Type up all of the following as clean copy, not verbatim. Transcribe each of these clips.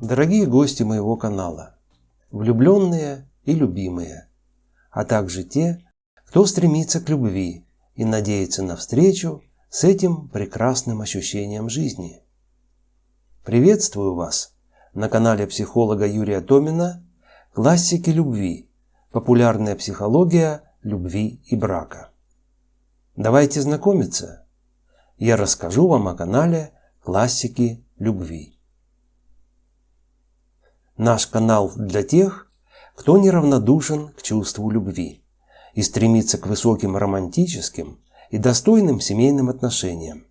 Дорогие гости моего канала, влюбленные и любимые, а также те, кто стремится к любви и надеется на встречу с этим прекрасным ощущением жизни. Приветствую вас на канале психолога Юрия Томина «Классики любви. Популярная психология любви и брака». Давайте знакомиться. Я расскажу вам о канале «Классики любви». Наш канал для тех, кто неравнодушен к чувству любви и стремится к высоким романтическим и достойным семейным отношениям.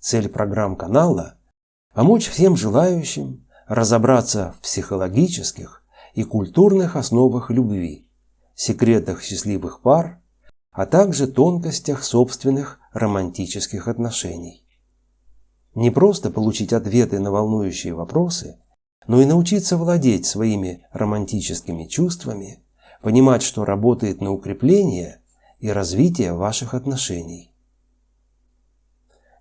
Цель программ канала – помочь всем желающим разобраться в психологических и культурных основах любви, секретах счастливых пар, а также тонкостях собственных романтических отношений. Не просто получить ответы на волнующие вопросы, но и научиться владеть своими романтическими чувствами, понимать, что работает на укрепление и развитие ваших отношений.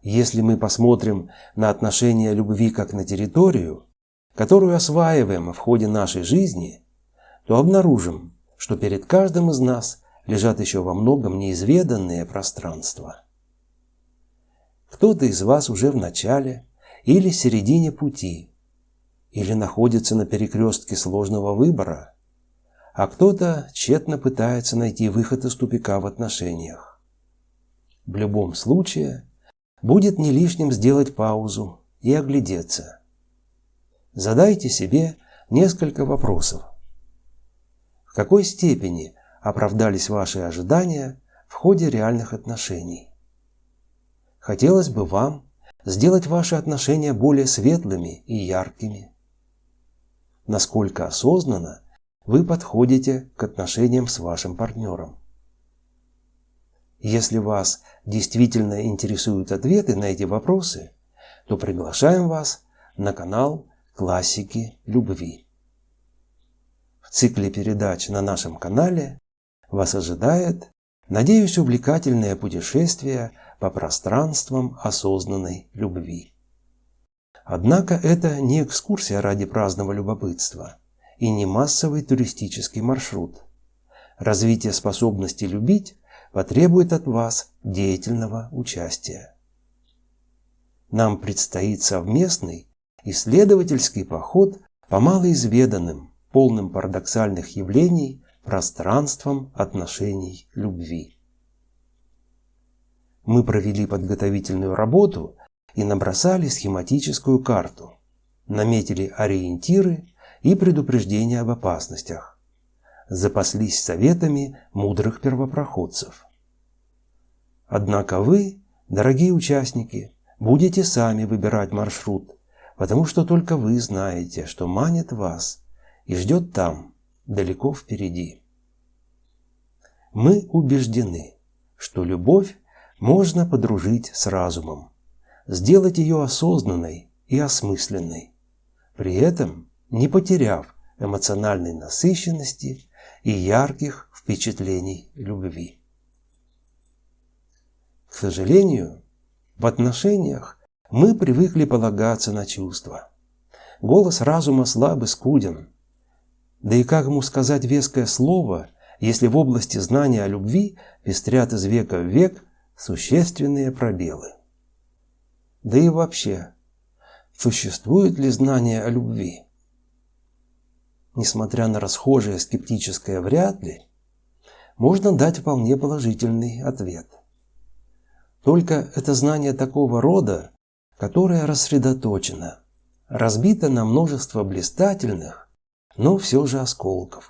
Если мы посмотрим на отношения любви как на территорию, которую осваиваем в ходе нашей жизни, то обнаружим, что перед каждым из нас лежат еще во многом неизведанные пространства. Кто-то из вас уже в начале или середине пути, или находится на перекрестке сложного выбора, а кто-то тщетно пытается найти выход из тупика в отношениях. В любом случае, будет не лишним сделать паузу и оглядеться. Задайте себе несколько вопросов. В какой степени оправдались ваши ожидания в ходе реальных отношений? Хотелось бы вам сделать ваши отношения более светлыми и яркими. Насколько осознанно вы подходите к отношениям с вашим партнером? Если вас действительно интересуют ответы на эти вопросы, то приглашаем вас на канал «Классики любви». В цикле передач на нашем канале вас ожидает, надеюсь, увлекательное путешествие по пространствам осознанной любви. Однако это не экскурсия ради праздного любопытства и не массовый туристический маршрут. Развитие способности любить потребует от вас деятельного участия. Нам предстоит совместный исследовательский поход по малоизведанным, полным парадоксальных явлений пространствам отношений любви. Мы провели подготовительную работу и набросали схематическую карту, наметили ориентиры и предупреждения об опасностях, запаслись советами мудрых первопроходцев. Однако вы, дорогие участники, будете сами выбирать маршрут, потому что только вы знаете, что манит вас и ждет там, далеко впереди. Мы убеждены, что любовь можно подружить с разумом, сделать ее осознанной и осмысленной, при этом не потеряв эмоциональной насыщенности и ярких впечатлений любви. К сожалению, в отношениях мы привыкли полагаться на чувства. Голос разума слаб и скуден. Да и как ему сказать веское слово, если в области знания о любви пестрят из века в век существенные пробелы? Да и вообще, существует ли знание о любви? Несмотря на расхожее скептическое «вряд ли», можно дать вполне положительный ответ. Только это знание такого рода, которое рассредоточено, разбито на множество блистательных, но все же осколков.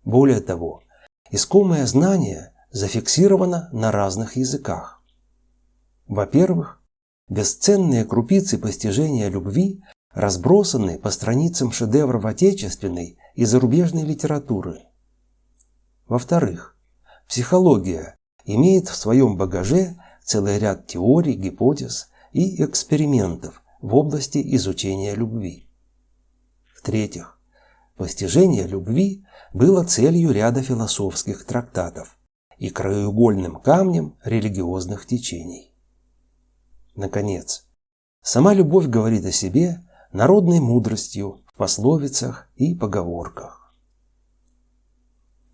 Более того, искомое знание зафиксировано на разных языках. Во-первых, бесценные крупицы постижения любви разбросаны по страницам шедевров отечественной и зарубежной литературы. Во-вторых, психология имеет в своем багаже целый ряд теорий, гипотез и экспериментов в области изучения любви. В-третьих, постижение любви было целью ряда философских трактатов и краеугольным камнем религиозных течений. Наконец, сама любовь говорит о себе народной мудростью в пословицах и поговорках.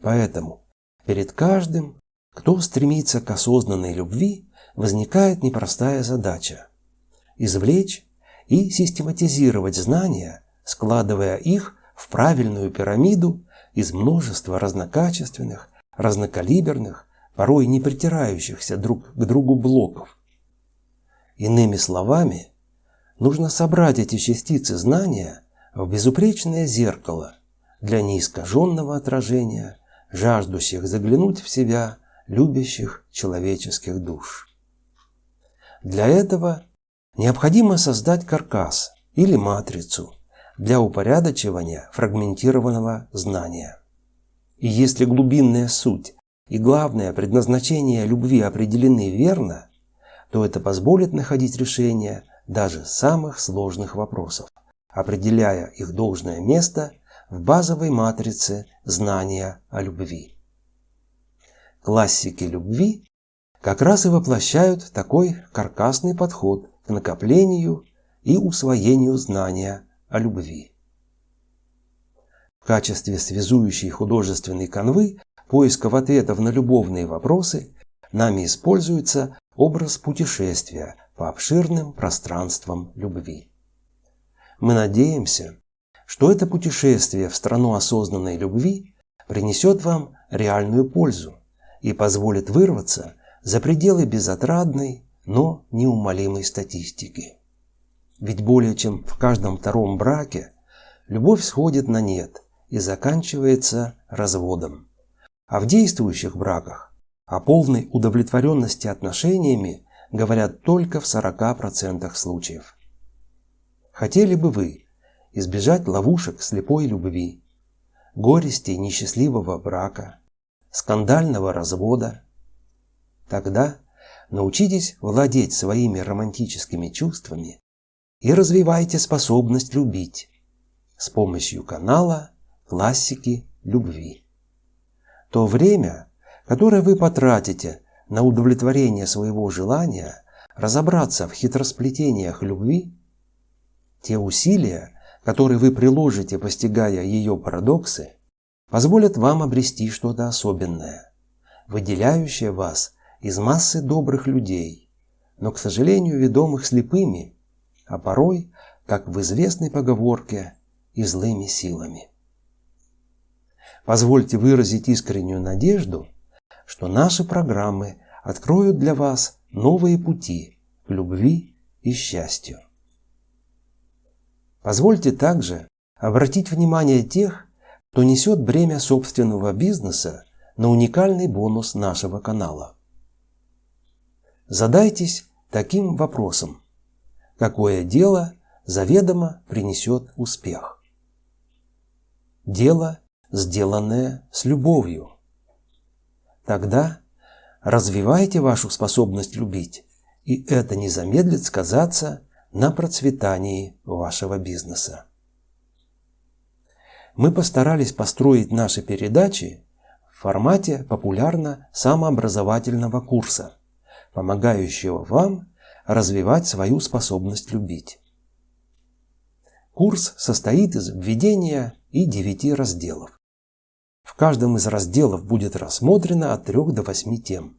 Поэтому перед каждым, кто стремится к осознанной любви, возникает непростая задача – извлечь и систематизировать знания, складывая их в правильную пирамиду из множества разнокачественных, разнокалиберных, порой не притирающихся друг к другу блоков. Иными словами, нужно собрать эти частицы знания в безупречное зеркало для неискаженного отражения жаждущих заглянуть в себя любящих человеческих душ. Для этого необходимо создать каркас или матрицу для упорядочивания фрагментированного знания. И если глубинная суть и главное предназначение любви определены верно, то это позволит находить решение даже самых сложных вопросов, определяя их должное место в базовой матрице знания о любви. Классики любви как раз и воплощают такой каркасный подход к накоплению и усвоению знания о любви. В качестве связующей художественной канвы поисков ответов на любовные вопросы нами используется образ путешествия по обширным пространствам любви. Мы надеемся, что это путешествие в страну осознанной любви принесет вам реальную пользу и позволит вырваться за пределы безотрадной, но неумолимой статистики. Ведь более чем в каждом втором браке любовь сходит на нет и заканчивается разводом. А в действующих браках о полной удовлетворенности отношениями говорят только в 40% случаев. Хотели бы вы избежать ловушек слепой любви, горестей несчастливого брака, скандального развода? Тогда научитесь владеть своими романтическими чувствами и развивайте способность любить с помощью канала «Классики любви». То время, которое вы потратите на удовлетворение своего желания разобраться в хитросплетениях любви, те усилия, которые вы приложите, постигая ее парадоксы, позволят вам обрести что-то особенное, выделяющее вас из массы добрых людей, но, к сожалению, ведомых слепыми, а порой, как в известной поговорке, и злыми силами. Позвольте выразить искреннюю надежду, что наши программы откроют для вас новые пути к любви и счастью. Позвольте также обратить внимание тех, кто несет бремя собственного бизнеса, на уникальный бонус нашего канала. Задайтесь таким вопросом: какое дело заведомо принесет успех? Дело, сделанное с любовью. Тогда развивайте вашу способность любить, и это не замедлит сказаться на процветании вашего бизнеса. Мы постарались построить наши передачи в формате популярно-самообразовательного курса, помогающего вам развивать свою способность любить. Курс состоит из введения и 9 разделов. В каждом из разделов будет рассмотрено от 3 до 8 тем.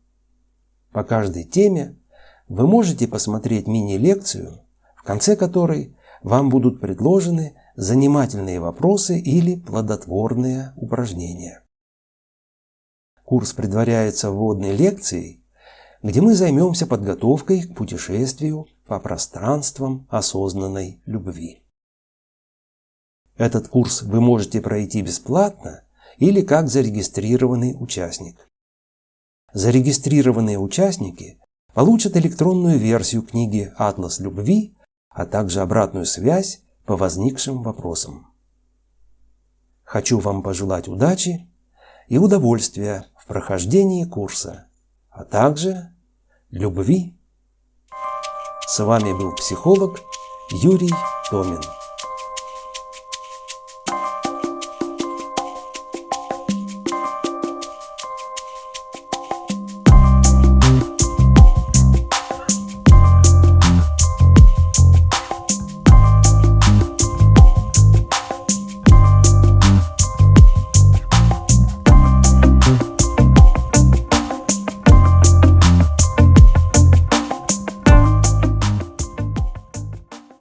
По каждой теме вы можете посмотреть мини-лекцию, в конце которой вам будут предложены занимательные вопросы или плодотворные упражнения. Курс предваряется вводной лекцией, где мы займемся подготовкой к путешествию по пространствам осознанной любви. Этот курс вы можете пройти бесплатно или как зарегистрированный участник. Зарегистрированные участники получат электронную версию книги «Атлас любви», а также обратную связь по возникшим вопросам. Хочу вам пожелать удачи и удовольствия в прохождении курса, а также любви. С вами был психолог Юрий Томин.